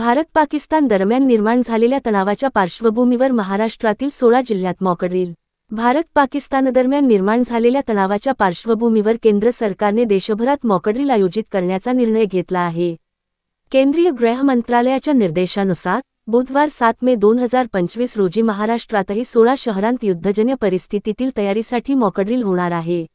भारत-पाकिस्तान दरम्यान निर्माण झालेल्या तणावाच्या पार्श्वभूमीवर महाराष्ट्रातील 16 जिल्ह्यात मॉकड्रिल. भारत-पाकिस्तानदरम्यान निर्माण झालेल्या तणावाच्या पार्श्वभूमीवर केंद्र सरकारने देशभरात मॉकड्रिल आयोजित करण्याचा निर्णय घेतला आहे. केंद्रीय गृह मंत्रालयाच्या निर्देशानुसार बुधवार 7 मे 2025 रोजी महाराष्ट्रातही 16 शहरांत युद्धजन्य परिस्थितीतील तयारीसाठी मॉकड्रिल होणार आहे.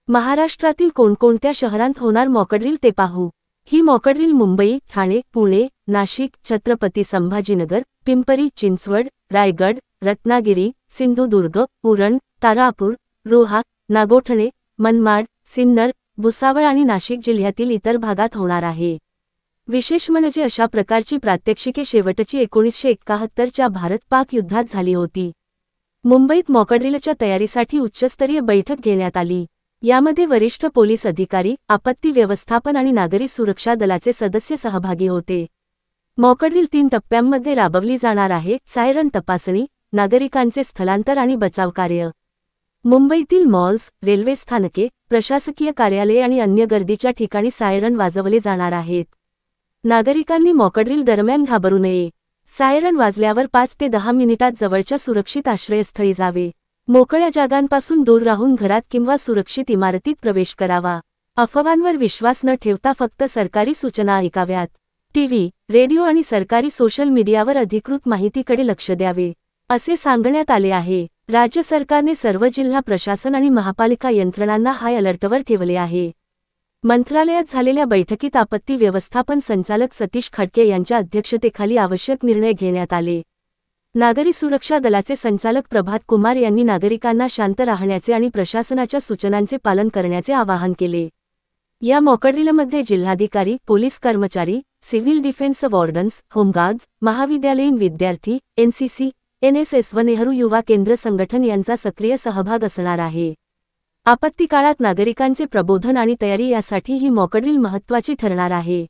महाराष्ट्रातील कोणकोणत्या शहरांत होणार मॉकड्रिल ते पाहू. ही मॉकड्रिल मुंबई, ठाणे, पुणे, नाशिक, छत्रपती संभाजीनगर, पिंपरी चिंचवड, रायगड, रत्नागिरी, सिंधुदुर्ग, उरण, तारापूर, रोहा, नागोठणे, मनमाड, सिन्नर, भुसावळ आणि नाशिक जिल्ह्यातील इतर भागात होणार आहे. विशेष म्हणजे अशा प्रकारची प्रात्यक्षिके शेवटची 1971 च्या भारत-पाक युद्धात झाली होती. मुंबईत मॉकड्रिलच्या तयारीसाठी उच्चस्तरीय बैठक घेण्यात आली. यामध्ये वरिष्ठ पोलीस अधिकारी, आपत्ती व्यवस्थापन आणि नागरी सुरक्षा दलाचे सदस्य सहभागी होते. मॉकड्रिल 3 टप्प्यांमध्ये राबवली जाणार आहे: सायरन तपासणी, नागरिकांचे स्थलांतर आणि बचाव कार्य. मुंबईतील मॉल्स, रेल्वे स्थानके, प्रशासकीय कार्यालये आणि अन्य गर्दीच्या ठिकाणी सायरन वाजवले जाणार आहेत. नागरिकांनी मॉकड्रिल दरम्यान घाबरू नये. सायरन वाजल्यावर 5 ते 10 मिनिटात जवळच्या सुरक्षित आश्रयस्थळी जावे. मोकळ्या जागांपासून दूर राहून घरात किंवा सुरक्षित इमारतीत प्रवेश करावा. अफवांवर विश्वास न ठेवता फक्त सरकारी सूचना ऐकाव्यात. टीव्ही, रेडिओ आणि सरकारी सोशल मीडियावर अधिकृत माहितीकडे लक्ष द्यावे, असे सांगण्यात आले आहे. राज्य सरकारने सर्व जिल्हा प्रशासन आणि महापालिका यंत्रणांना हाय अलर्टवर ठेवले आहे. मंत्रालयात झालेल्या बैठकीत आपत्ती व्यवस्थापन संचालक सतीश खडके यांच्या अध्यक्षतेखाली आवश्यक निर्णय घेण्यात आले. नागरी सुरक्षा दलाचे संचालक प्रभात कुमार यांनी नागरिकांना शांत राहण्याचे आणि प्रशासनाच्या सूचनांचे पालन करण्याचे आवाहन केले. या मॉकड्रिलमध्ये जिल्हाधिकारी, पोलीस कर्मचारी, सिव्हिल डिफेन्स वॉर्डन्स, होमगार्ड्स, महाविद्यालयीन विद्यार्थी, एनसीसी, एनएसएस व नेहरू युवा केंद्र संघटन यांचा सक्रिय सहभाग असणार आहे. आपत्ती काळात नागरिकांचे प्रबोधन आणि तयारी यासाठी ही मॉकड्रिल महत्त्वाची ठरणार आहे.